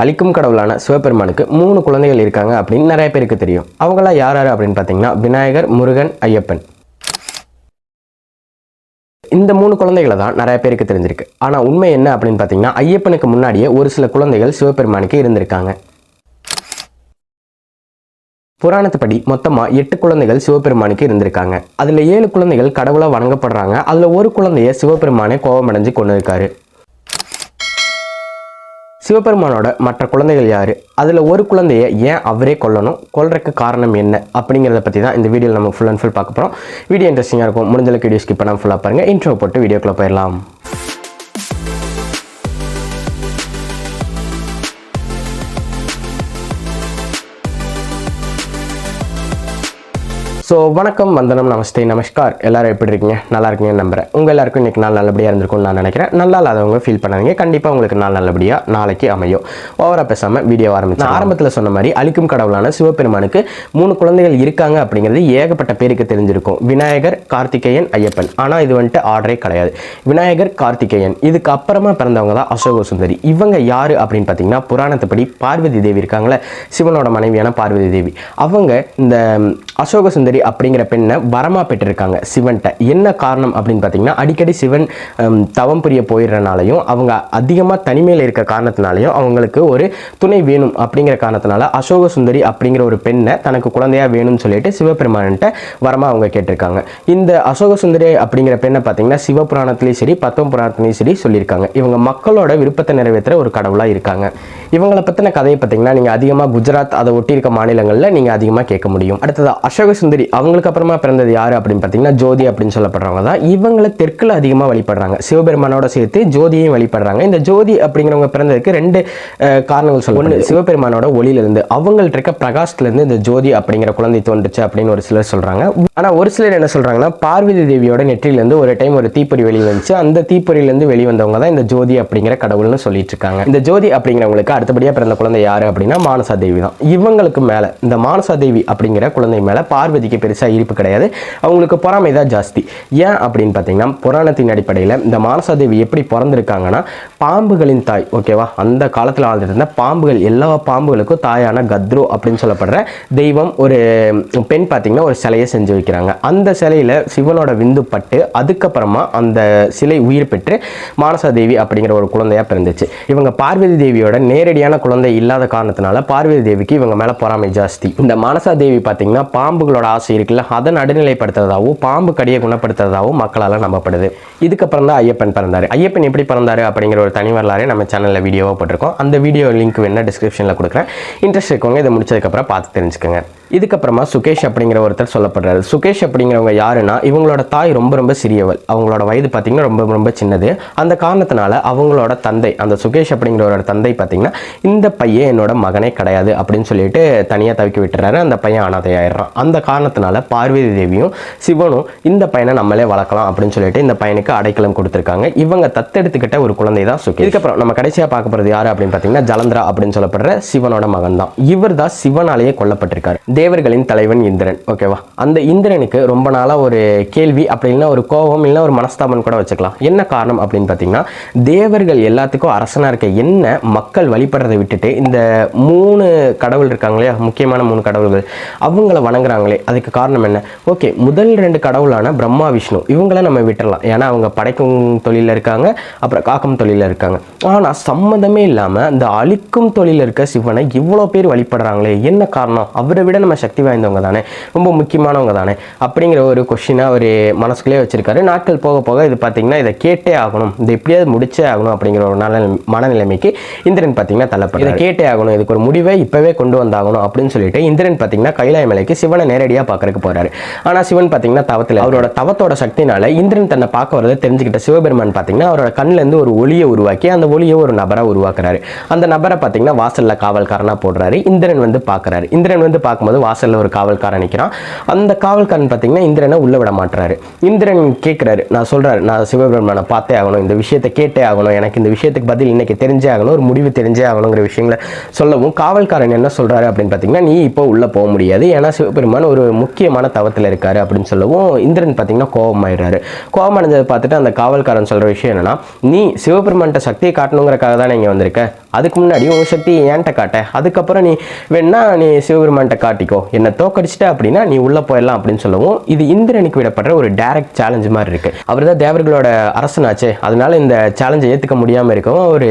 அழிக்கும் கடவுளான சிவபெருமானுக்கு 3 குழந்தைகள் இருக்காங்க அப்படின்னு நிறைய பேருக்கு தெரியும். அவங்களாம் யார் யார் அப்படின்னு பார்த்தீங்கன்னா விநாயகர், முருகன், ஐயப்பன். இந்த 3 குழந்தைகளை தான் நிறைய பேருக்கு தெரிஞ்சிருக்கு. ஆனால் உண்மை என்ன அப்படின்னு பார்த்தீங்கன்னா ஐயப்பனுக்கு முன்னாடியே ஒரு சில குழந்தைகள் சிவபெருமானுக்கு இருந்திருக்காங்க. புராணத்துப்படி மொத்தமாக 8 குழந்தைகள் சிவபெருமானுக்கு இருந்திருக்காங்க. அதில் 7 குழந்தைகள் கடவுளாக வணங்கப்படுறாங்க. அதில் ஒரு குழந்தைய சிவபெருமானே கோபமடைஞ்சு கொண்டு இருக்காரு. சிவபெருமானோட மற்ற குழந்தைகள் யாரு, அதில் ஒரு குழந்தைய ஏன் அவரே கொல்லணும், கொல்றதுக்கு காரணம் என்ன அப்படிங்கிறத பற்றி தான் இந்த வீடியோவில் நம்ம ஃபுல் அண்ட் ஃபுல் பார்க்க போகிறோம். வீடியோ இன்ட்ரெஸ்டிங்காக இருக்கும். முடிஞ்சளவுக்கு வீடியோ ஸ்கிப் பண்ணாமல் ஃபுல்லாக பாருங்கள். இன்ட்ரோ போட்டு வீடியோக்குள்ளே போயிடலாம். ஸோ வணக்கம், வந்தனம், நமஸ்தே, நமஸ்கார். எல்லாரும் எப்படி இருக்கீங்க? நல்லா இருக்கீங்கன்னு நம்புறேன். உங்கள் எல்லாருக்கும் இன்றைக்கி நாள் நல்லபடியாக இருந்திருக்கும்னு நான் நினைக்கிறேன். நல்லா இல்லாதவங்க ஃபீல் பண்ணாதீங்க. கண்டிப்பாக உங்களுக்கு நாள் நல்லபடியாக நாளைக்கு அமையும். ஓவராக பேசாமல் வீடியோ ஆரம்பிச்சு ஆரம்பத்தில் சொன்ன மாதிரி அழிக்கும் கடவுளான சிவபெருமானுக்கு 3 குழந்தைகள் இருக்காங்க அப்படிங்கிறது ஏகப்பட்ட பேருக்கு தெரிஞ்சிருக்கும். விநாயகர், கார்த்திகேயன், ஐயப்பன். ஆனால் இது வந்துட்டு ஆர்டரே கிடையாது. விநாயகர், கார்த்திகேயன் இதுக்கு அப்புறமா பிறந்தவங்க தான் அசோக சுந்தரி. இவங்க யார் அப்படின்னு பார்த்தீங்கன்னா புராணத்துப்படி பார்வதி தேவி இருக்காங்களே, சிவனோட மனைவியான பார்வதி தேவி. அவங்க இந்த அசோக சுந்தரி அப்படிங்கிற பெண்ணை வரமா பெற்றிருக்காங்க சிவன்கிட்ட. என்ன காரணம் அப்படின்னு பார்த்தீங்கன்னா அடிக்கடி சிவன் தவம் புரிய போயிடுறனாலையும் அவங்க அதிகமாக தனிமையில் இருக்க காரணத்தினாலையும் அவங்களுக்கு ஒரு துணை வேணும் அப்படிங்கிற காரணத்தினால அசோக சுந்தரி அப்படிங்கிற ஒரு பெண்ணை தனக்கு குழந்தையா வேணும்னு சொல்லிட்டு சிவபெருமான்கிட்ட வரமா அவங்க கேட்டிருக்காங்க. இந்த அசோக சுந்தரி அப்படிங்கிற பெண்ணை பார்த்தீங்கன்னா சிவபுராணத்திலையும் சரி பத்தம் புராணத்திலையும் சரி சொல்லியிருக்காங்க. இவங்க மக்களோட விருப்பத்தை நிறைவேற்ற ஒரு கடவுளாக இருக்காங்க. இவங்களை பற்றின கதையை பார்த்தீங்கன்னா நீங்கள் அதிகமாக குஜராத் அதை ஒட்டி இருக்க மாநிலங்களில் நீங்கள் அதிகமாக கேட்க முடியும். அடுத்தது அசோக சுந்தரி அவங்களுக்கு அப்புறமா பிறந்தது யாரு அப்படின்னு பார்த்தீங்கன்னா ஜோதி அப்படின்னு சொல்லப்படுறவங்க தான். இவங்களை தெற்குல அதிகமாக வழிபடுறாங்க. சிவபெருமானோட சேர்த்து ஜோதியையும் வழிபடுறாங்க. இந்த ஜோதி அப்படிங்கிறவங்க பிறந்ததுக்கு 2 காரணங்கள் சொல்லுவாங்க. ஒன்று, சிவபெருமானோட ஒளியிலிருந்து அவங்கள்ட்ட இருக்க பிரகாசத்துலேருந்து இந்த ஜோதி அப்படிங்கிற குழந்தை தோன்றுச்சு அப்படின்னு ஒரு சிலர் சொல்றாங்க. ஆனால் ஒரு சிலர் என்ன சொல்றாங்கன்னா பார்வதி தேவியோட நெற்றிலிருந்து ஒரு டைம் ஒரு தீப்பொறி வெளியே வந்துச்சு. அந்த தீப்பொறியிலிருந்து வெளிவந்தவங்க தான் இந்த ஜோதி அப்படிங்கிற கடவுள்னு சொல்லிட்டு இருக்காங்க. இந்த ஜோதி அப்படிங்கிறவங்களுக்கு அடுத்தபடியாக பிறந்த குழந்தை யாரு அப்படின்னா மானசா தேவி தான். இவங்களுக்கு மேல இந்த மானசா தேவி அப்படிங்கிற குழந்தை மேல பார்வதிக்கு பெருசாக ஈர்ப்பு கிடையாது. அவங்களுக்கு பொறாமை தான் ஜாஸ்தி. ஏன் அப்படின்னு பார்த்தீங்கன்னா புராணத்தின் அடிப்படையில் இந்த மானசா தேவி எப்படி பிறந்திருக்காங்கன்னா பாம்புகளின் தாய். ஓகேவா? அந்த காலத்தில் வாழ்ந்துட்டு இருந்த பாம்புகள் எல்லா பாம்புகளுக்கும் தாயான கத்ரோ அப்படின்னு சொல்லப்படுற தெய்வம் ஒரு பெண் பார்த்தீங்கன்னா ஒரு சிலையை செஞ்சு வைக்கிறாங்க. அந்த சிலையில சிவனோட விந்து பட்டு அதுக்கப்புறமா அந்த சிலை உயிர் பெற்று மானசா தேவி அப்படிங்கிற ஒரு குழந்தையா பிறந்துச்சு. இவங்க பார்வதி தேவியோட நேரடியான குழந்தை இல்லாத காரணத்தினால பார்வதி தேவிக்கு இவங்க மேல பொறாமை ஜாஸ்தி. இந்த மானசா தேவி பார்த்தீங்கன்னா பாம்புகளோட ஆசை இருக்குல்ல, அதை நடுநிலைப்படுத்துறதாகவும் பாம்பு கடியை குணப்படுத்துறதாகவும் மக்களால் நம்பப்படுது. இதுக்கப்புறம் தான் ஐயப்பன் பிறந்தாரு. ஐயப்பன் எப்படி பிறந்தாரு அப்படிங்கிற ஒரு தனி வரலாறு நம்ம சேனலில் வீடியோவாக போட்டிருக்கோம். அந்த வீடியோ லிங்க் வேணா டிஸ்கிரிப்ஷனில் கொடுக்குறேன். இன்ட்ரெஸ்ட் இருக்கவங்க இதை முடிச்சதுக்கப்புறம் பார்த்து தெரிஞ்சுக்கோங்க. இதுக்கப்புறமா சுகேஷ் அப்படிங்கிற ஒருத்தர் சொல்லப்படுறாரு. சுகேஷ் அப்படிங்கிறவங்க யாருன்னா இவங்களோட தாய் ரொம்ப ரொம்ப சிறியவள். அவங்களோட வயது பார்த்தீங்கன்னா ரொம்ப ரொம்ப சின்னது. அந்த காரணத்தினால அவங்களோட தந்தை, அந்த சுகேஷ் அப்படிங்கிறவரோட தந்தை பார்த்தீங்கன்னா இந்த பையன் என்னோட மகனே கிடையாது அப்படின்னு சொல்லிட்டு தனியாக தவிக்க விட்டுறாரு. அந்த பையன் அனாதையாயிடுறான். அந்த காரணத்தினால பார்வதி தேவியும் சிவனும் இந்த பையனை நம்மளே வளர்க்கலாம் அப்படின்னு சொல்லிட்டு இந்த பையனுக்கு அடைக்கலம் கொடுத்துருக்காங்க. இவங்க தத்தெடுத்துக்கிட்ட ஒரு குழந்தை தான் சுகேஷ். இதுக்கப்புறம் நம்ம கடைசியாக பார்க்க போகிறது யாரு அப்படின்னு பார்த்தீங்கன்னா ஜலந்திரா அப்படின்னு சொல்லப்படுற சிவனோட மகன் தான். இவர் தான் சிவனாலேயே கொல்லப்பட்டிருக்காரு. தேவர்களின் தலைவன் இந்திரன். ஓகேவா? அந்த இந்திரனுக்கு ரொம்ப நாளாக ஒரு கேள்வி, அப்படி இல்லைன்னா ஒரு கோபம், இல்லைன்னா ஒரு மனஸ்தாபம் கூட வச்சுக்கலாம். என்ன காரணம் அப்படின்னு பார்த்தீங்கன்னா தேவர்கள் எல்லாத்துக்கும் அரசனாக இருக்க என்ன மக்கள் வழிபடுறதை விட்டுட்டு இந்த 3 கடவுள் இருக்காங்களே, முக்கியமான 3 கடவுள்கள், அவங்கள வணங்குறாங்களே, அதுக்கு காரணம் என்ன? ஓகே, முதல் 2 கடவுளான பிரம்மா, விஷ்ணு இவங்கள நம்ம விட்டுறலாம். ஏன்னா அவங்க படைக்கும் தொழிலில் இருக்காங்க, அப்புறம் காக்கும் தொழிலில் இருக்காங்க. ஆனால் சம்மந்தமே இல்லாமல் இந்த அழிக்கும் தொழிலில் இருக்க சிவனை இவ்வளோ பேர் வழிபடுறாங்களே, என்ன காரணம்? அவரை விட நம்ம சக்தி வாய்ந்தவங்க தானே, ரொம்ப முக்கியமானவங்க தானே அப்படிங்கிற ஒரு கொஸ்டினை ஒரு மனசுக்குள்ளே வச்சிருக்காரு. நாட்கள் போக போக இது பார்த்தீங்கன்னா இதை கேட்டே ஆகணும், இதை எப்படியாவது முடிச்சே ஆகணும் அப்படிங்கிற ஒரு மனநிலைமைக்கு இந்திரன் பார்த்தீங்கன்னா தள்ளப்படுது. இதை கேட்டே ஆகணும், இதுக்கு ஒரு முடிவை இப்பவே கொண்டு வந்தாகணும் அப்படின்னு சொல்லிட்டு இந்திரன் பார்த்தீங்கன்னா கைலாய மலைக்கு சிவனை நேரடியாக பார்க்கறதுக்கு போறாரு. ஆனால் சிவன் பார்த்தீங்கன்னா தவத்தில் அவரோட தவத்தோட சக்தினால இந்திரன் தன்னை பார்க்க வரதை தெரிஞ்சுக்கிட்ட சிவபெருமான் பார்த்தீங்கன்னா அவரோட கண்ணிலேருந்து ஒரு ஒளியை உருவாக்கி அந்த ஒளியை ஒரு நபரை உருவாக்குறாரு. அந்த நபரை பார்த்தீங்கன்னா வாசல்ல காவல்காரனா போடுறாரு. இந்திரன் வந்து பார்க்கறாரு. இந்திரன் வந்து பார்க்கும்போது வாசல்ல ஒரு காவல்காரன் நிற்கிறான். அந்த காவல்காரன் பார்த்தீங்கன்னா இந்திரனை உள்ள விட மாட்டாரு. இந்திரன் கேட்கிறாரு, நான் சொல்றாரு, நான் சிவபெருமானை பார்த்தே ஆகணும், இந்த விஷயத்தை கேட்டே ஆகணும், எனக்கு இந்த விஷயத்துக்கு பதில் இன்னைக்கு தெரிஞ்சே ஆகணும், ஒரு முடிவு தெரிஞ்சே ஆகணுங்கிற விஷயங்களை சொல்லவும் காவல்காரன் என்ன சொல்றாரு அப்படின்னு பார்த்தீங்கன்னா நீ இப்போ உள்ள போக முடியாது, ஏன்னா சிவபெருமான் ஒரு முக்கியமான தவத்தில் இருக்காரு அப்படின்னு சொல்லவும் இந்திரன் பார்த்தீங்கன்னா கோபமாயிடுறாரு. கோபமடைஞ்சதை பார்த்துட்டு அந்த காவல்காரன் சொல்ற விஷயம் என்னன்னா, நீ சிவபெருமான்கிட்ட சக்தியை காட்டணுங்கிறக்காக தானே இங்கே வந்திருக்க, அதுக்கு முன்னாடி உன் சக்தியை ஏன்ட்ட காட்ட, அதுக்கப்புறம் நீ வேணா நீ சிவபெருமான்கிட்ட காட்டிக்கோ, என்னை தோக்கடிச்சிட்ட அப்படின்னா நீ உள்ள போயிடலாம் அப்படின்னு சொல்லவும் இது இந்திரனுக்கு விடப்படுற ஒரு டைரக்ட் சேலஞ்ச் மாதிரி இருக்கு. அவர் தான் தேவர்களோட அரசனாச்சே, அதனால இந்த சேலஞ்சை ஏற்றுக்க முடியாமல் இருக்கவும் அவர்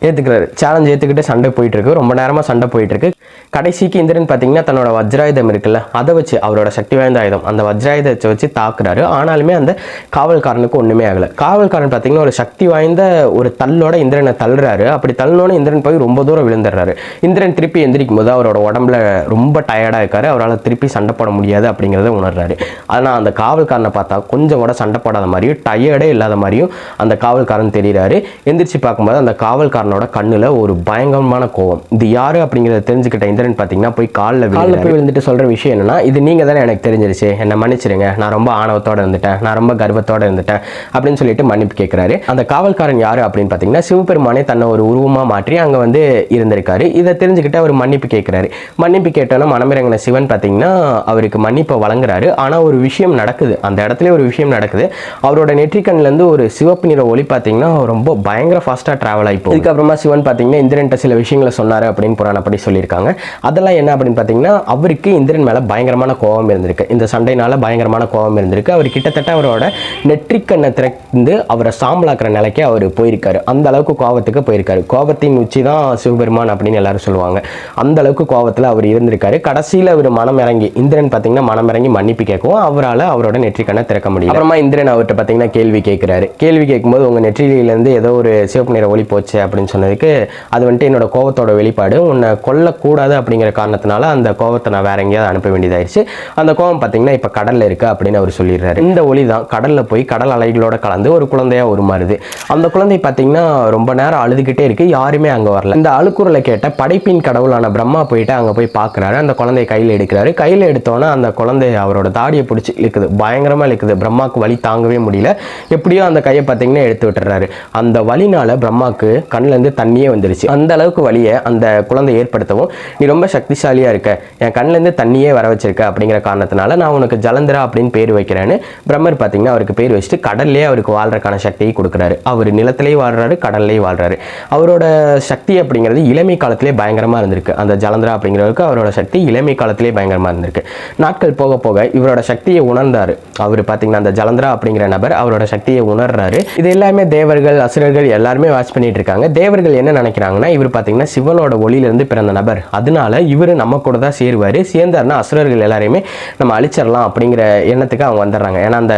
ஏற்றுக்கிறாரு. சேலஞ்ச் ஏற்றுக்கிட்டு சண்டை போயிட்டு இருக்கு, ரொம்ப நேரமாக சண்டை போயிட்டு இருக்கு. கடைசிக்கு இந்திரன் பார்த்தீங்கன்னா தன்னோட வஜ்ராயுதம் இருக்குல்ல, அதை வச்சு அவரோட சக்தி வாய்ந்த ஆயுதம் அந்த வஜ்ராயுதத்தை வச்சு தாக்குறாரு. ஆனாலுமே அந்த காவல்காரனுக்கு ஒன்றுமே ஆகலை. காவல்காரன் பார்த்தீங்கன்னா ஒரு சக்தி வாய்ந்த ஒரு தள்ளோட இந்திரனை தள்ளுறாரு. அப்படி தள்ளனோட இந்திரன் போய் ரொம்ப தூரம் விழுந்துடுறாரு. இந்திரன் திருப்பி எந்திரிக்கும் போது அவரோட உடம்புல ரொம்ப டயர்டாக இருக்காரு. அவரால் திருப்பி சண்டை போட முடியாது அப்படிங்கிறத உணர்றாரு. ஆனால் அந்த காவல்காரனை பார்த்தா கொஞ்சம் கூட சண்டை போடாத மாதிரியும் டயர்டே இல்லாத மாதிரியும் அந்த காவல்காரன் தெரிகிறாரு. எந்திரிச்சு பார்க்கும்போது அந்த காவல்காரனோட கண்ணுல ஒரு பயங்கரமான கோவம். இது யாரு அப்படிங்கிறத தெரிஞ்சுக்கிட்ட இந்திரன் பார்த்தீங்கன்னா போய் காலில் போய் விழுந்துட்டு சொல்ற விஷயம் என்னன்னா, இது நீங்க தானே எனக்கு தெரிஞ்சிருச்சு, என்னை மன்னிச்சிருங்க, நான் ரொம்ப ஆணவத்தோட இருந்துட்டேன், நான் ரொம்ப கர்வத்தோட இருந்துட்டேன் அப்படின்னு சொல்லிட்டு மன்னிப்பு கேட்கிறாரு. அந்த காவல்காரன் யாரு அப்படின்னு பார்த்தீங்கன்னா சிவபெருமானே தன்னை ஒரு உருவமா மாற்றி அங்க வந்து இருந்திருக்காரு. இதை தெரிஞ்சுக்கிட்டு அவர் மன்னிப்பு கேட்கிறாரு. மன்னிப்பு கேட்டோன்னா மனமிறங்கின சிவன் பார்த்தீங்கன்னா அவருக்கு மன்னிப்பை வழங்குறாரு. ஆனா ஒரு விஷயம் நடக்குது, அந்த இடத்துல ஒரு விஷயம் நடக்குது. அவரோட நெற்றிக்கண்ல இருந்து ஒரு சிவப்பு நிற ஒளி பார்த்தீங்கன்னா ரொம்ப பயங்கர ஃபாஸ்டா டிராவல் ஆகி போகுது. அதுக்கப்புறமா சிவன் பார்த்தீங்கன்னா இந்திரன்ட்ட சில விஷயங்களை சொன்னாரு அப்படின்னு புராணப்படி சொல்லியிருக்காங்க. அதெல்லாம் என்ன அப்படின்னு பார்த்தீங்கன்னா அவருக்கு இந்திரன் மேலே பயங்கரமான கோபம் இருந்திருக்கு. இந்த சண்டைனால பயங்கரமான கோபம் இருந்திருக்கு. அவர் கிட்டத்தட்ட அவரோட நெற்றிக்கண்ணை திறந்து அவரை சாம்பலாக்குற நிலைக்கு அவர் போயிருக்காரு. அந்த அளவுக்கு கோபத்துக்கு போயிருக்காரு. கோபத்தின் உச்சி தான் சிவபெருமான் அப்படின்னு எல்லாரும் சொல்லுவாங்க. அந்த அளவுக்கு கோபத்தில் அவர் இருந்திருக்காரு. கடைசியில் அவர் மனம் இறங்கி இந்திரன் பார்த்தீங்கன்னா மனம் இறங்கி மன்னிப்பு கேட்கவும் அவரால் அவரோட நெற்றிக்கண்ணை திறக்க முடியும். அப்புறமா இந்திரன் அவர்கிட்ட பார்த்தீங்கன்னா கேள்வி கேட்கிறாரு. கேள்வி கேட்கும்போது உங்கள் நெற்றியிலேருந்து ஏதோ ஒரு சிவப்பு நிற ஒளி போச்சு அப்படின்னு சொன்னதுக்கு அது வந்துட்டு என்னோட கோபத்தோட வெளிப்பாடு, உன்னை கொல்லக்கூடாது அப்படிங்கிற காரணத்தினால அந்த கோபத்தை நான் வேற எங்கேயாவது அனுப்ப வேண்டியதாயிருச்சு. அந்த கோபம் பார்த்தீங்கன்னா இப்போ கடலில் இருக்கு அப்படின்னு அவர் சொல்லிடுறாரு. இந்த ஒளி தான் கடலில் போய் கடல் அலைகளோட கலந்து ஒரு குழந்தையா உருமாறுது. அந்த குழந்தை பார்த்தீங்கன்னா ரொம்ப நேரம் அழுதுகிட்டே இருக்கு, யாருமே அங்கே வரல. இந்த அழுக்குறலை கேட்ட படைப்பின் கடவுளான பிரம்மா போயிட்டு அங்கே போய் பார்க்குறாரு. அந்த குழந்தைய கையில் எடுக்கிறாரு. கையில் எடுத்தோன்னே அந்த குழந்தை அவரோட தாடியை பிடிச்சி இழுக்குது, பயங்கரமாக இழுக்குது. பிரம்மாவுக்கு வலி தாங்கவே முடியல. எப்படியோ அந்த கையை பார்த்தீங்கன்னா எடுத்து விட்டுறாரு. அந்த வலினால பிரம்மாவுக்கு கண்ணிலேருந்து தண்ணியே வந்துருச்சு. அந்த அளவுக்கு வலியை அந்த குழந்தை ஏற்படுத்தவும் நீ ரொம்ப சக்திசாலியா இருக்க, என் கண்ணிலேருந்து தண்ணியே வர வச்சிருக்க அப்படிங்கிற காரணத்தினால நான் உனக்கு ஜலந்தரா அப்படின்னு பேர் வைக்கிறேன்னு பிரம்மர் பார்த்தீங்கன்னா அவருக்கு பேர் வச்சுட்டு கடல்லே அவருக்கு வாழ்றதுக்கான சக்தியை கொடுக்குறாரு. அவர் நிலத்திலேயே வாழ்றாரு, கடல்லேயே வாழ்றாரு. அவரோட சக்தி அப்படிங்கிறது இளமை காலத்திலே பயங்கரமா இருந்திருக்கு. அந்த ஜலந்தரா அப்படிங்கிறவருக்கு அவரோட சக்தி இளமை காலத்திலே பயங்கரமா இருந்திருக்கு. நாட்கள் போக போக இவரோட சக்தியை உணர்ந்தாரு. அவர் பார்த்தீங்கன்னா அந்த ஜலந்தரா அப்படிங்கிற நபர் அவரோட சக்தியை உணர்றாரு. இது எல்லாமே தேவர்கள் அசுரர்கள் எல்லாருமே வாட்ச் பண்ணிட்டு இருக்காங்க. தேவர்கள் என்ன நினைக்கிறாங்கன்னா இவர் பார்த்தீங்கன்னா சிவனோட ஒளியிலிருந்து பிறந்த நபர், அதனால இவர் நம்ம கூட தான் சேருவார், சேர்ந்தாருன்னா அசுரர்கள் எல்லாரையுமே நம்ம அழிச்சிடலாம் அப்படிங்கிற எண்ணத்துக்கு அவங்க வந்துடுறாங்க. ஏன்னா அந்த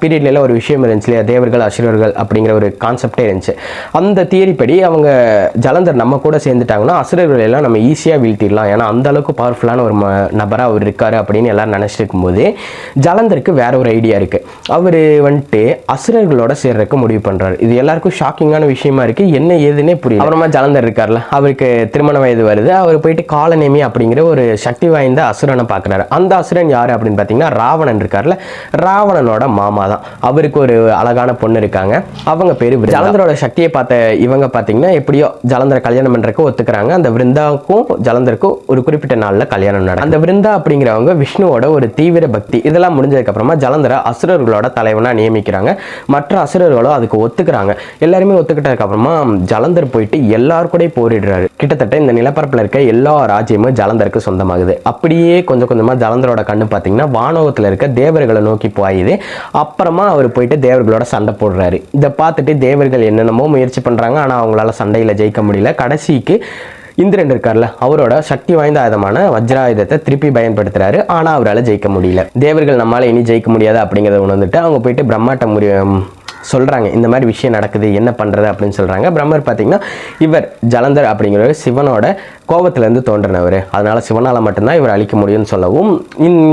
பீரியட்ல ஒரு விஷயம் இருந்துச்சு இல்லையா, தேவர்கள் அசுரர்கள் அப்படிங்கிற ஒரு கான்செப்டே இருந்துச்சு. அந்த தியரி படி அவங்க ஜலந்தர் நம்ம கூட சேர்ந்துட்டாங்கன்னா அசுரர்கள் எல்லாம் நம்ம ஈஸியாக வீழ்த்திடலாம், ஏன்னா அந்த அளவுக்கு பவர்ஃபுல்லான ஒரு நபராக அவர் இருக்காரு அப்படின்னு எல்லாரும் நினச்சிட்டு இருக்கும்போது ஜலந்தருக்கு வேற ஒரு ஐடியா இருக்கு. அவர் வந்துட்டு அசுரர்களோட சேர்றதுக்கு முடிவு பண்றாரு. இது எல்லாருக்கும் ஷாக்கிங்கான விஷயமா இருக்கு, என்ன ஏதுன்னே புரியல. அப்புறமா ஜலந்தர் இருக்கார்ல, அவருக்கு திருமண வயது வருது. அவர் போயிட்டு காலநேமி அப்படிங்கிற ஒரு சக்தி வாய்ந்த அசுரனை பார்க்குறாரு. அந்த அசுரன் யாரு அப்படின்னு பார்த்தீங்கன்னா ராவணன் இருக்கார்ல, ராவணனோட மாமா தான். அவருக்கு ஒரு அழகான பொண்ணு இருக்காங்க, அவங்க பேரு ஜலந்தரோட சக்தியை பார்த்த இவங்க பார்த்தீங்கன்னா எப்படியோ ஜலந்தரை கல்யாணம் பண்றதுக்கு ஒத்துக்கிறாங்க. அந்த விருந்தாவுக்கும் ஜலந்தருக்கும் ஒரு குறிப்பிட்ட நாளில் கல்யாணம் நடக்கும். அந்த விருந்தா அப்படிங்கிறவங்க விஷ்ணுவோட ஒரு தீவிர பக்தி. இதெல்லாம் முடிஞ்சதுக்கு அப்புறமா ஜலந்தரை அசுரர்களோட தலைவனா நியமிக்கிறாங்க. மற்ற அசுரர்களும் அதுக்கு ஒத்துக்கிறாங்க. எல்லாருமே ஒத்துக்கிட்டதுக்கு அப்புறமா ஜலந்தர் போயிட்டு எல்லாரும் கூட போரிடுறாரு. கிட்டத்தட்ட இந்த நிலப்பரப்புல இருக்க எல்லா ராஜ்யமும் ஜலந்தருக்கு சொந்தமாகுது. அப்படியே கொஞ்சம் கொஞ்சமா ஜலந்தரோட கண்ணு பார்த்தீங்கன்னா வானவத்துல இருக்க தேவர்களை நோக்கி போயுது. அப்புறமா அவர் போயிட்டு தேவர்களோட சண்டை போடுறாரு. இதை பார்த்துட்டு தேவர்கள் என்னென்னமோ முயற்சி பண்றாங்க, ஆனா அவங்களால சண்டையில ஜெயிக்க முடியல. கடைசிக்கு இந்திரன் இருக்கார்ல, அவரோட சக்தி வாய்ந்த ஆயுதமான வஜ்ராயுதத்தை திருப்பி பயன்படுத்துறாரு. ஆனா அவரால் ஜெயிக்க முடியல. தேவர்கள் நம்மளால இனி ஜெயிக்க முடியாது அப்படிங்கிறத உணர்ந்துட்டு அவங்க போயிட்டு பிரம்மாட்ட சொல்கிறாங்க, இந்த மாதிரி விஷயம் நடக்குது, என்ன பண்ணுறது அப்படின்னு சொல்கிறாங்க. பிரம்மர் பார்த்தீங்கன்னா இவர் ஜலந்தர் அப்படிங்கிறவர் சிவனோட கோபத்திலேருந்து தோன்றினவர், அதனால் சிவனால் மட்டும்தான் இவர் அழிக்க முடியும்னு சொல்லவும்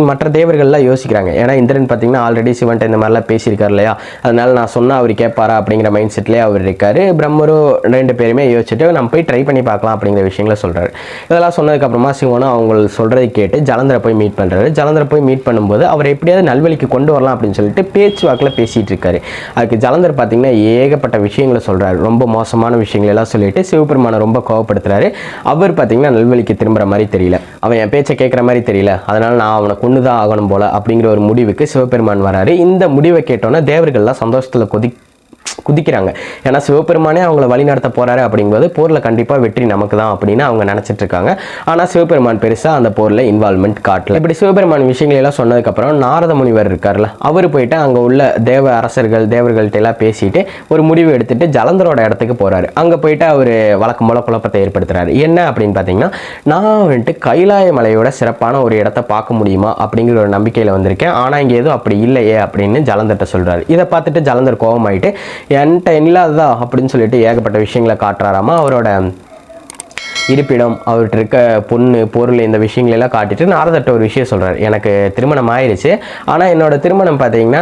மற்ற தேவர்கள்லாம் யோசிக்கிறாங்க. ஏன்னா இந்திரன் பார்த்தீங்கன்னா ஆல்ரெடி சிவன்ட்ட இந்த மாதிரிலாம் பேசியிருக்காரு இல்லையா, அதனால் நான் சொன்னால் அவர் கேட்பாரா அப்படிங்கிற மைண்ட் செட்லேயே அவர் இருக்கார். பிரம்மரும் ரெண்டு பேருமே யோசிச்சுட்டு நம்ம போய் ட்ரை பண்ணி பார்க்கலாம் அப்படிங்கிற விஷயங்களை சொல்கிறாரு. இதெல்லாம் சொன்னதுக்கப்புறமா சிவனும் அவங்க சொல்கிறதை கேட்டு ஜலந்தரை போய் மீட் பண்ணுறாரு. ஜலந்தரை போய் மீட் பண்ணும்போது அவர் எப்படியாவது நல்வழிக்கு கொண்டு வரலாம் அப்படின்னு சொல்லிட்டு பேச்சுவாக்கில் பேசிகிட்டு இருக்காரு. அதுக்கு ஜலந்தர் பார்த்தீங்கன்னா ஏகப்பட்ட விஷயங்களை சொல்கிறாரு, ரொம்ப மோசமான விஷயங்கள் எல்லாம் சொல்லிட்டு சிவபெருமானை ரொம்ப கோவப்படுத்துறாரு. அவர் பார்த்தீங்கன்னா நல்வழிக்கு திரும்புற மாதிரி தெரியல, அவன் என் பேச்சை கேட்குற மாதிரி தெரியல, அதனால நான் அவனை கொண்டுதான் ஆகணும் போல அப்படிங்கிற ஒரு முடிவுக்கு சிவபெருமான் வராரு. இந்த முடிவை கேட்டோன்னா தேவர்கள்லாம் சந்தோஷத்தில் குதிக்கிறாங்க. ஏன்னா சிவபெருமானே அவங்கள வழி நடத்த போறாரு அப்படிங்கும்போது போரில் கண்டிப்பாக வெற்றி நமக்கு தான் அப்படின்னு அவங்க நினச்சிட்டு இருக்காங்க. ஆனால் சிவபெருமான் பெருசாக அந்த போரில் இன்வால்மெண்ட் காட்டல. இப்படி சிவபெருமான் விஷயங்கள் எல்லாம் சொன்னதுக்கப்புறம் நாரத முனிவர் இருக்கார்ல, அவர் போயிட்டு அங்கே உள்ள தேவ அரசர்கள் தேவர்கள்ட்ட எல்லாம் பேசிட்டு ஒரு முடிவு எடுத்துட்டு ஜலந்தரோட இடத்துக்கு போறாரு. அங்கே போயிட்டு அவர் வழக்கம் போல குழப்பத்தை ஏற்படுத்துறாரு. என்ன அப்படின்னு பார்த்தீங்கன்னா, நான் வந்துட்டு கைலாய மலையோட சிறப்பான ஒரு இடத்த பார்க்க முடியுமா அப்படிங்கிற ஒரு நம்பிக்கையில் வந்திருக்கேன், ஆனால் இங்கே எதுவும் அப்படி இல்லையே அப்படின்னு ஜலந்தர்கிட்ட சொல்றாரு. இதை பார்த்துட்டு ஜலந்தர் கோபமாயிட்டு என்கிட்ட இல்லாததா அப்படின்னு சொல்லிட்டு ஏகப்பட்ட விஷயங்களை காட்டுறாராமா. அவரோட இருப்பிடம், அவர்கிட்ட இருக்க பொண்ணு பொருள் இந்த விஷயங்களெல்லாம் காட்டிட்டு நாரதர்கிட்ட ஒரு விஷயம் சொல்கிறார். எனக்கு திருமணம் ஆயிடுச்சு, ஆனால் என்னோட திருமணம் பார்த்தீங்கன்னா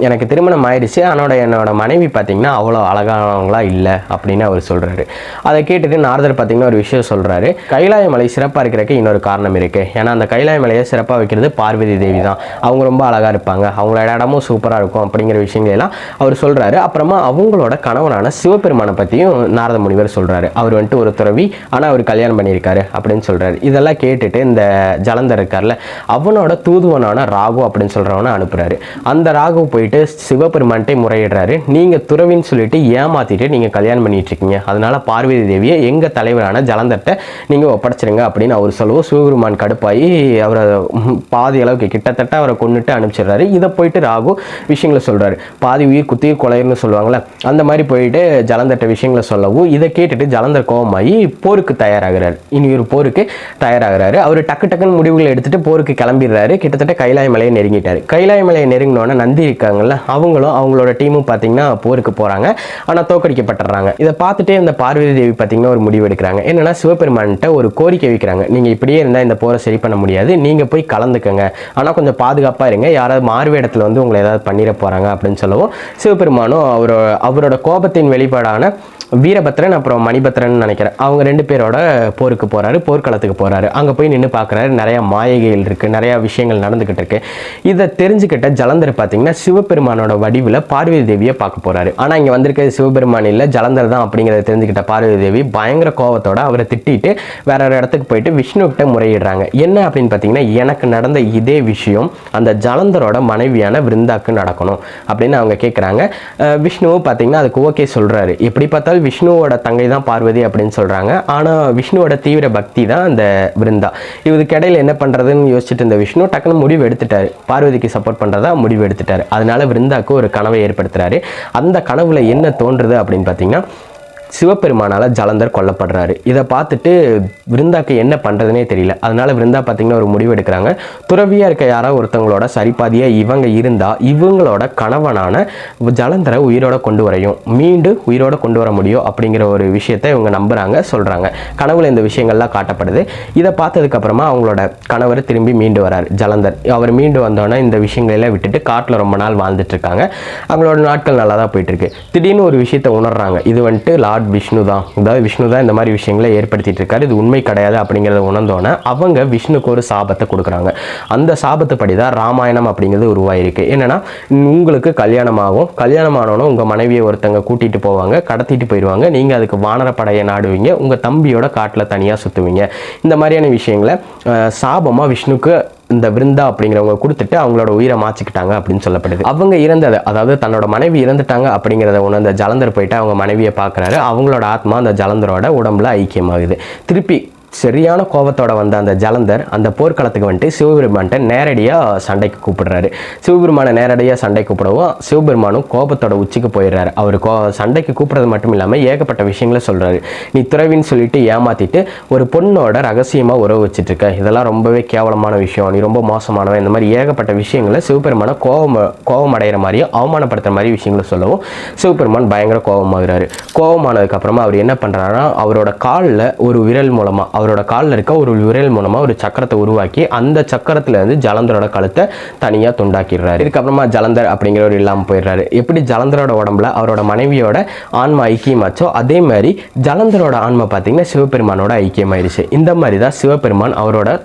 எனக்கு திருமணம் ஆயிடுச்சு, ஆனால் என்னோட மனைவி பார்த்தீங்கன்னா அவ்வளோ அழகானவங்களா இல்லை அப்படின்னு அவர் சொல்கிறாரு. அதை கேட்டுட்டு நாரதர் பார்த்தீங்கன்னா ஒரு விஷயம் சொல்கிறாரு. கைலாய மலை சிறப்பாக இருக்கிறதுக்கு இன்னொரு காரணம் இருக்குது. ஏன்னா அந்த கைலாய மலையை சிறப்பாக வைக்கிறது பார்வதி தேவி தான். அவங்க ரொம்ப அழகாக இருப்பாங்க, அவங்களோட இடமும் சூப்பராக இருக்கும் அப்படிங்கிற விஷயங்களெல்லாம் அவர் சொல்கிறாரு. அப்புறமா அவங்களோட கணவனான சிவபெருமானை பற்றியும் நாரத முனிவர் சொல்கிறாரு. அவர் வந்துட்டு ஒரு துறவி, ஆனால் அவர் கல்யாணம் பண்ணியிருக்காரு அப்படின்னு சொல்றாரு. இதெல்லாம் கேட்டுட்டு இந்த ஜலந்தர் இருக்கார்ல, அவனோட தூதுவனான ராகு அப்படின்னு சொல்றவனை அனுப்புறாரு. அந்த ராகு போயிட்டு சிவபெருமான்ட்டே முறையிடுறாரு. நீங்க துறவின்னு சொல்லிட்டு ஏமாத்திட்டு நீங்க கல்யாணம் பண்ணிட்டு இருக்கீங்க, அதனால பார்வதி தேவியை எங்க தலைவரான ஜலந்தர்ட்ட நீங்க ஒப்படைச்சிருங்க அப்படின்னு அவர் சொல்லவும் சிவபெருமான் கடுப்பாயி அவரை பாதி அளவுக்கு கிட்டத்தட்ட அவரை கொண்டுட்டு அனுப்பிச்சிடுறாரு. இதை போயிட்டு ராகு விஷயங்களை சொல்றாரு. பாதி உயிர் குத்தி கொலைன்னு சொல்லுவாங்கல்ல, அந்த மாதிரி போயிட்டு ஜலந்தர்ட்ட விஷயங்களை சொல்லவும் இதை கேட்டுட்டு ஜலந்தர் கோபமாயி போருக்கு தயாராகிறார். இனி ஒரு போருக்கு தயாராகிறாரு. அவர் டக்கு டக்குன்னு முடிவுகளை எடுத்துட்டு போருக்கு கிளம்பிடுறாரு. கிட்டத்தட்ட கைலாய மலையை நெருங்கிட்டாரு. கைலாய மலையை நெருங்கினோன்னா நந்தி இருக்காங்கல்ல, அவங்களும் அவங்களோட டீமும் பார்த்தீங்கன்னா போருக்கு போறாங்க, ஆனால் தோக்கடிக்கப்பட்டுறாங்க. இதை பார்த்துட்டே இந்த பார்வதி தேவி பார்த்தீங்கன்னா ஒரு முடிவு எடுக்கிறாங்க. என்னன்னா சிவபெருமான்கிட்ட ஒரு கோரிக்கை வைக்கிறாங்க. நீங்க இப்படியே இருந்தால் இந்த போரை சரி பண்ண முடியாது, நீங்க போய் கலந்துக்கங்க, ஆனால் கொஞ்சம் பாதுகாப்பா இருங்க, யாராவது மாறுவேடத்தில் வந்து உங்களை ஏதாவது பண்ணிட போறாங்க அப்படின்னு சொல்லவும் சிவபெருமானும் அவரோட கோபத்தின் வெளிப்பாடான வீரபத்ரன் அப்புறம் மணிபத்ரன் நினைக்கிறேன், அவங்க ரெண்டு பேரோட போருக்கு போறாரு, போர்க்களத்துக்கு போறாரு. அங்கே போய் நின்று பார்க்குறாரு. நிறைய மாயைகள் இருக்கு, நிறைய விஷயங்கள் நடந்துகிட்டு இருக்கு. இதை தெரிஞ்சுக்கிட்ட ஜலந்தர் பார்த்தீங்கன்னா சிவபெருமானோட வடிவில் பார்வதி தேவியை பார்க்க போறாரு. ஆனால் இங்கே வந்திருக்கிறது சிவபெருமான் இல்லை, ஜலந்தர் தான் அப்படிங்கிறத தெரிஞ்சுக்கிட்ட பார்வதி தேவி பயங்கர கோபத்தோட அவரை திட்டிட்டு வேற ஒரு இடத்துக்கு போயிட்டு விஷ்ணுக்கிட்ட முறையிடுறாங்க. என்ன அப்படின்னு பார்த்தீங்கன்னா, எனக்கு நடந்த இதே விஷயம் அந்த ஜலந்தரோட மனைவியான விருந்தாக்கு நடக்கணும் அப்படின்னு அவங்க கேட்குறாங்க. விஷ்ணுவும் பார்த்தீங்கன்னா அதுக்கு ஓகே சொல்றாரு. எப்படி பார்த்தாலும் விஷ்ணுவோட தங்கை தான் பார்வதி அப்படின்னு சொல்றாங்க. ஆனா விஷ்ணுவோட தீவிர பக்தி தான் அந்த விருந்தா. இதுக்கு இடையில என்ன பண்றதுன்னு யோசிச்சுட்டு இருந்த விஷ்ணு டக்குன்னு முடிவு எடுத்துட்டாரு. பார்வதிக்கு சப்போர்ட் பண்றதா முடிவு எடுத்துட்டாரு. அதனால விருந்தாக்கு ஒரு கனவை ஏற்படுத்துறாரு. அந்த கனவுல என்ன தோன்றுது அப்படின்னு பார்த்தீங்கன்னா, சிவபெருமானால ஜலந்தர் கொல்லப்படுறாரு. இதை பார்த்துட்டு விருந்தாக்கு என்ன பண்ணுறதுனே தெரியல. அதனால விருந்தா பார்த்தீங்கன்னா ஒரு முடிவு எடுக்கிறாங்க. துறவியாக இருக்க யாராவது ஒருத்தவங்களோட சரிபாதியாக இவங்க இருந்தால் இவங்களோட கணவனான ஜலந்தரை உயிரோட கொண்டு வரையும் மீண்டும் உயிரோட கொண்டு வர முடியும் அப்படிங்கிற ஒரு விஷயத்தை இவங்க நம்புகிறாங்க, சொல்கிறாங்க. கனவுல இந்த விஷயங்கள்லாம் காட்டப்படுது. இதை பார்த்ததுக்கப்புறமா அவங்களோட கணவர் திரும்பி மீண்டு வரார் ஜலந்தர். அவர் மீண்டு வந்தோன்னே இந்த விஷயங்களெல்லாம் விட்டுட்டு காட்டில் ரொம்ப நாள் வாழ்ந்துட்டு இருக்காங்க. அவங்களோட நாட்கள் நல்லா தான் போயிட்டு இருக்கு. திடீர்னு ஒரு விஷயத்தை உணர்றாங்க. இது வந்துட்டு லார்ட் விஷ்ணு தான், அதாவது விஷ்ணு தான் இந்த மாதிரி விஷயங்களை ஏற்படுத்திட்டு இருக்காரு, இது உண்மை கிடையாது அப்படிங்கிறத உணர்ந்தோன்னே அவங்க விஷ்ணுக்கு ஒரு சாபத்தை கொடுக்குறாங்க. அந்த சாபத்துப்படி தான் ராமாயணம் அப்படிங்கிறது உருவாயிருக்கு. என்னன்னா, உங்களுக்கு கல்யாணம் ஆகும், கல்யாணம் ஆனோன்னு உங்க மனைவியை ஒருத்தங்க கூட்டிட்டு போவாங்க, கடத்திட்டு போயிடுவாங்க, நீங்க அதுக்கு வானரப்படையை நாடுவீங்க, உங்க தம்பியோட காட்டுல தனியா சுத்துவீங்க. இந்த மாதிரியான விஷயங்களை சாபமா விஷ்ணுக்கு இந்த விருந்தா அப்படிங்கிறவங்க கொடுத்துட்டு அவங்களோட உயிரை மாற்றிக்கிட்டாங்க அப்படின்னு சொல்லப்படுது. அவங்க இறந்தது, அதாவது தன்னோட மனைவி இறந்துட்டாங்க அப்படிங்கிறத உணர்ந்த ஜலந்தர் போயிட்டு அவங்க மனைவியை பார்க்குறாரு. அவங்களோட ஆத்மா அந்த ஜலந்தரோட உடம்புல ஐக்கியமாகுது. திருப்பி சரியான கோபத்தோட வந்த அந்த ஜலந்தர் அந்த போர்க்களத்துக்கு வந்துட்டு சிவபெருமான்கிட்ட நேரடியாக சண்டைக்கு கூப்பிடுறாரு. சிவபெருமானை நேரடியாக சண்டை கூப்பிடவும் சிவபெருமானும் கோபத்தோட உச்சிக்கு போயிடுறாரு. அவர் சண்டைக்கு கூப்பிடுறது மட்டும் இல்லாமல் ஏகப்பட்ட விஷயங்களை சொல்கிறாரு. நீ துறவின்னு சொல்லிட்டு ஏமாற்றிட்டு ஒரு பொண்ணோட ரகசியமாக உறவு வச்சுட்டு இருக்க, இதெல்லாம் ரொம்பவே கேவலமான விஷயம், நீ ரொம்ப மோசமானவன், இந்த மாதிரி ஏகப்பட்ட விஷயங்களை சிவபெருமானை கோபம் அடைகிற மாதிரியும் அவமானப்படுத்துகிற மாதிரி விஷயங்களை சொல்லவும் சிவபெருமான் பயங்கர கோபமாகிறாரு. கோபமானதுக்கப்புறமா அவர் என்ன பண்ணுறாருன்னா, அவரோட காலில் ஒரு விரல் மூலமாக அவரோட காலில் இருக்க ஒரு விரல் மூலமாக ஒரு சக்கரத்தை உருவாக்கி அந்த சக்கரத்தில் இருந்து ஜலந்தரோட கழுத்தை தனியாக துண்டாக்கிடுறாரு. இதுக்கப்புறமா ஜலந்தர் அப்படிங்கிறவர் இல்லாமல் போயிடுறாரு. எப்படி ஜலந்தரோட உடம்புல அவரோட மனைவியோட ஆன்மா ஐக்கியமாச்சோ அதே மாதிரி ஜலந்தரோட ஆன்மா பார்த்தீங்கன்னா சிவபெருமானோட ஐக்கியமாயிருச்சு. இந்த மாதிரி தான் சிவபெருமான்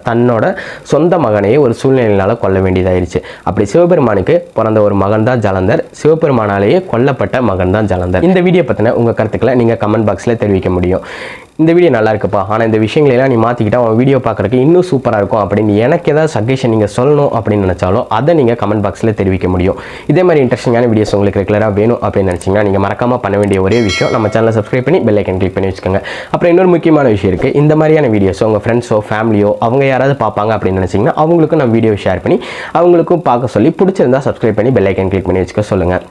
தன்னோட சொந்த மகனையே ஒரு சூழ்நிலையினால கொல்ல வேண்டியதாயிருச்சு. அப்படி சிவபெருமானுக்கு பிறந்த ஒரு மகன் தான் ஜலந்தர், சிவபெருமானாலேயே கொல்லப்பட்ட மகன் தான் ஜலந்தர். இந்த வீடியோ பற்றின உங்கள் கருத்துக்களை நீங்கள் கமெண்ட் பாக்ஸில் தெரிவிக்க முடியும். இந்த வீடியோ நல்லா இருக்குப்பா, ஆனால் இந்த விஷயங்களெல்லாம் நீ மாற்றிக்கிட்டா உன் வீடியோ பார்க்குறதுக்கு இன்னும் சூப்பராக இருக்கும் அப்படின்னு எனக்கு ஏதாவது சஜஷன் நீங்கள் சொல்லணும் அப்படின்னு நினச்சாலும் அதை நீங்கள் கமெண்ட் பாக்ஸில் தெரிவிக்க முடியும். இதே மாதிரி இன்ட்ரெஸ்டிங்கான வீடியோஸ் உங்களுக்கு ரெகுலராக வேணும் அப்படின்னு நினச்சிங்கன்னா நீங்கள் மறக்காமல் பண்ண வேண்டிய ஒரே விஷயம் நம்ம சேனலை சப்ஸ்கிரைப் பண்ணி பெல் ஐக்கன் கிளிக் பண்ணி வச்சுக்கோங்க. அப்புறம் இன்னொரு முக்கியமான விஷயம் இருக்குது. இந்த மாதிரியான வீடியோஸ் உங்கள் ஃப்ரெண்ட்ஸோ ஃபேமிலியோ அவங்க யாராவது பார்ப்பாங்க அப்படின்னு நினச்சிங்கன்னா அவங்களுக்கும் நான் வீடியோ ஷேர் பண்ணி அவங்களுக்கும் பார்க்க சொல்லி பிடிச்சிருந்தா சப்ஸ்கிரைப் பண்ணி பெல் ஐக்கன் கிளிக் பண்ணி வச்சுக்க சொல்லுங்கள்.